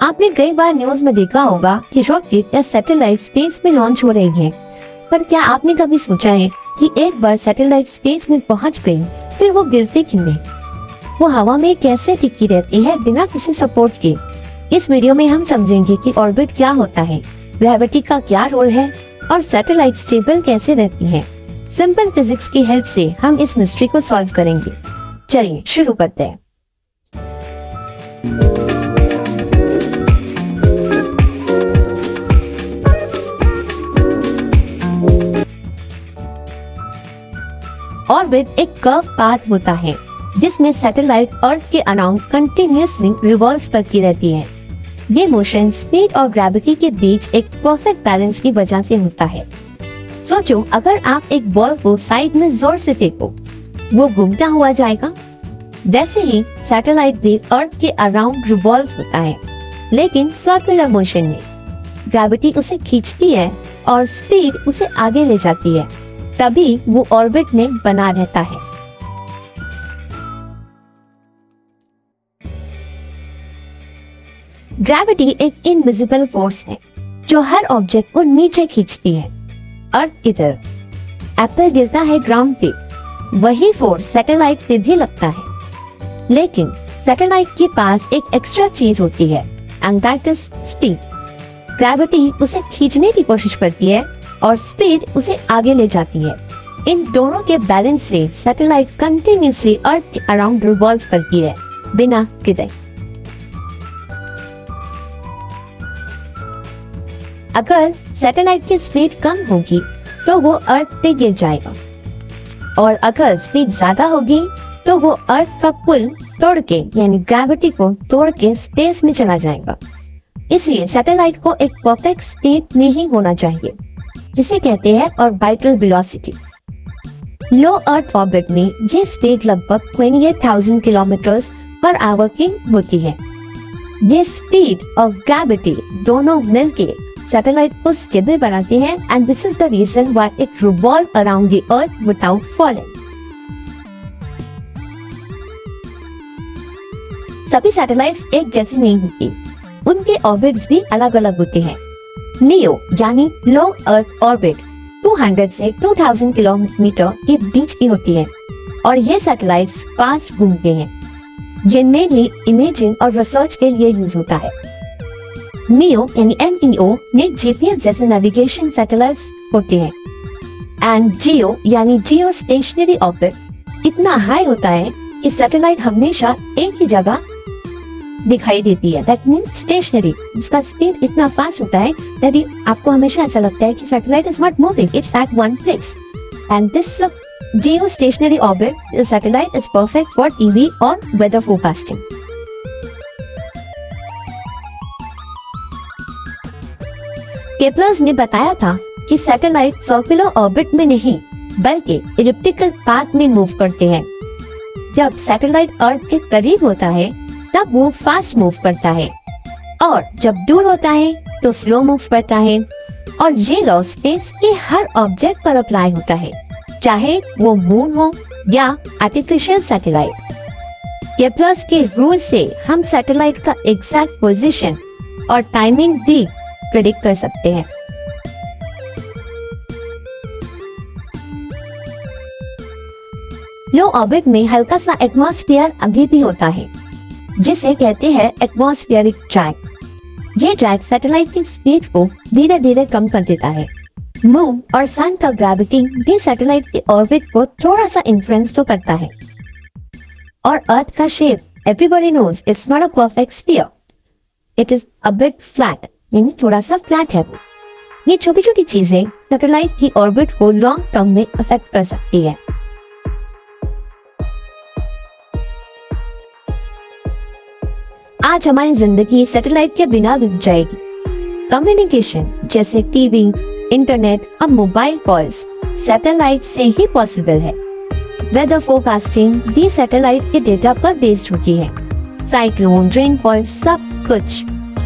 आपने कई बार न्यूज में देखा होगा कि रॉकेट या सैटेलाइट स्पेस में लॉन्च हो रही है, पर क्या आपने कभी सोचा है कि एक बार सैटेलाइट स्पेस में पहुंच गई, फिर वो गिरती क्यों नहीं? वो हवा में कैसे टिकी रहती है बिना किसी सपोर्ट के? इस वीडियो में हम समझेंगे कि ऑर्बिट क्या होता है, ग्रेविटी का क्या रोल है और सैटेलाइट स्टेबल कैसे रहती है। सिंपल फिजिक्स की हेल्प से हम इस मिस्ट्री को सॉल्व करेंगे। चलिए शुरू करते हैं। ऑर्बिट एक कर्व पाथ होता है जिसमें सैटेलाइट अर्थ के अराउंड कंटिन्यूअसली रिवॉल्व करती रहती है। ये मोशन स्पीड और ग्रेविटी के बीच एक परफेक्ट बैलेंस की वजह से होता है। सोचो, अगर आप एक बॉल को साइड में जोर से फेंको, वो घूमता हुआ जाएगा। वैसे ही सैटेलाइट भी अर्थ के अराउंड रिवॉल्व होता है, लेकिन सर्कुलर मोशन में। ग्रेविटी उसे खींचती है और स्पीड उसे आगे ले जाती है, तभी वो ऑर्बिट में बना रहता है। ग्रेविटी एक इनविजिबल फोर्स है जो हर ऑब्जेक्ट को नीचे खींचती है, अर्थ की तरफ। एप्पल गिरता है ग्राउंड पे, वही फोर्स सैटेलाइट पे भी लगता है। लेकिन सैटेलाइट के पास एक एक्स्ट्रा चीज होती है, and that is speed. Gravity उसे खींचने की कोशिश करती है और स्पीड उसे आगे ले जाती है। इन दोनों के बैलेंस से सैटेलाइट कंटिन्यूअसली अर्थ के अराउंड रिवॉल्व करती है बिना गिरे। अगर सैटेलाइट की स्पीड कम होगी तो वो अर्थ पे गिर जाएगा, और अगर स्पीड ज्यादा होगी तो वो अर्थ का पुल तोड़ के यानी ग्रेविटी को तोड़ के स्पेस में चला जाएगा। इसलिए सैटेलाइट को एक परफेक्ट स्पीड में ही होना चाहिए, जिसे कहते हैं ऑर्बिटल वेलोसिटी। लो अर्थ ऑर्बिट में ये स्पीड लगभग 28,000 किलोमीटर पर आवर की होती है। ये स्पीड और ग्रेविटी दोनों मिलके सैटेलाइट को स्टेबल बनाते हैं, and this is the reason why it revolve around the earth without falling. सभी सैटेलाइट्स एक जैसी नहीं होती, उनके ऑर्बिट्स भी अलग अलग होते हैं। नियो यानी लो अर्थ ऑर्बिट 200 से 2000 किलोमीटर के बीच की होती है, और ये सैटेलाइट्स फास्ट घूमते हैं। ये मेनली इमेजिंग और रिसर्च के लिए यूज होता है। नियो यानी MEO में GPS जैसे नेविगेशन सैटेलाइट्स होते हैं, एंड जियो यानी जियो स्टेशनरी ऑर्बिट इतना हाई होता है कि सैटेलाइट हमेशा एक ही जगह दिखाई देती है। That means stationary. उसका स्पीड इतना फास्ट होता है कि आपको हमेशा ऐसा लगता है कि satellite is not moving, it's at one place. And this geostationary orbit satellite is perfect for TV और वेदर फोरकास्टिंग। केपलर ने बताया था कि सैटेलाइट सर्कुलर ऑर्बिट में नहीं बल्कि इलिप्टिकल पाथ में मूव करते हैं। जब सैटेलाइट अर्थ के करीब होता है तब वो फास्ट मूव करता है, और जब दूर होता है तो स्लो मूव करता है। और ये लॉ स्पेस के हर ऑब्जेक्ट पर अप्लाई होता है, चाहे वो मून हो या आर्टिफिशियल सैटेलाइट। केपलर के रूल से हम सैटेलाइट का एग्जैक्ट पोजीशन और टाइमिंग भी प्रेडिक्ट कर सकते हैं। लो ऑर्बिट में हल्का सा एटमॉस्फेयर अभी भी होता है, जिसे कहते हैं एटमॉस्फेरिक ड्रैग। ये ड्रैग सैटेलाइट की स्पीड को धीरे धीरे कम कर देता है। मून और सन का ग्रेविटी भी सैटेलाइट के ऑर्बिट को थोड़ा सा इन्फ्लुएंस तो करता है। और अर्थ का shape, everybody knows it's not a perfect sphere, it is a bit flat, यानी थोड़ा सा फ्लैट है। ये छोटी छोटी चीजें सैटेलाइट की ऑर्बिट को लॉन्ग टर्म में अफेक्ट कर सकती है। आज हमारी जिंदगी सैटेलाइट के बिना रुक जाएगी। कम्युनिकेशन जैसे टीवी, इंटरनेट और मोबाइल कॉल्स सैटेलाइट से ही पॉसिबल है। वेदर फोरकास्टिंग भी सैटेलाइट के डेटा पर बेस्ड होती है। साइक्लोन, रेनफॉल सब कुछ।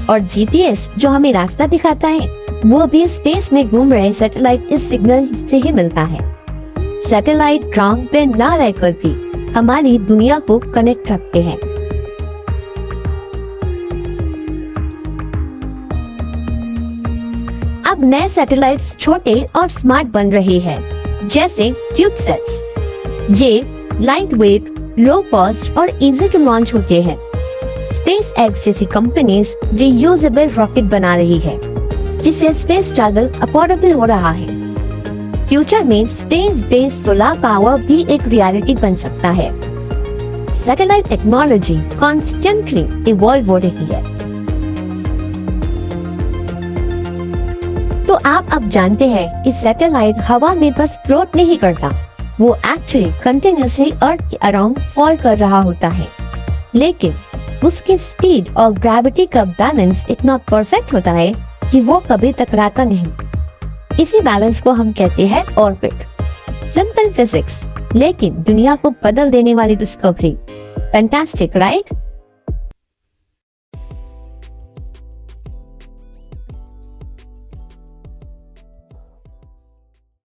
और GPS जो हमें रास्ता दिखाता है वो भी स्पेस में घूम रहे सैटेलाइट इस सिग्नल से ही मिलता है। सैटेलाइट ग्राउंड पे ना रहकर भी हमारी दुनिया को कनेक्ट रखते हैं। अब नए सैटेलाइट्स छोटे और स्मार्ट बन रहे हैं, जैसे क्यूबसैट्स। ये लाइट वेट, लो कॉस्ट और इजी टू लॉन्च होते हैं। स्पेस एक्स जैसी कंपनीज रीयूजेबल रॉकेट बना रही है, जिससे स्पेस ट्रैवल अफोर्डेबल हो रहा है। फ्यूचर में स्पेस बेस्ड सोलर पावर भी एक रियलिटी बन सकता है। सैटेलाइट टेक्नोलॉजी कॉन्स्टेंटली इवॉल्व हो रही है। तो आप अब जानते हैं कि सैटेलाइट हवा में बस फ्लोट नहीं करता, वो एक्चुअली कंटिन्यूअसली अर्थ के अराउंड फॉल कर रहा होता है, लेकिन उसकी स्पीड और ग्रेविटी का बैलेंस इतना परफेक्ट होता है कि वो कभी टकराता नहीं। इसी बैलेंस को हम कहते हैं ऑर्बिट। सिंपल फिजिक्स, लेकिन दुनिया को बदल देने वाली डिस्कवरी। Fantastic, right?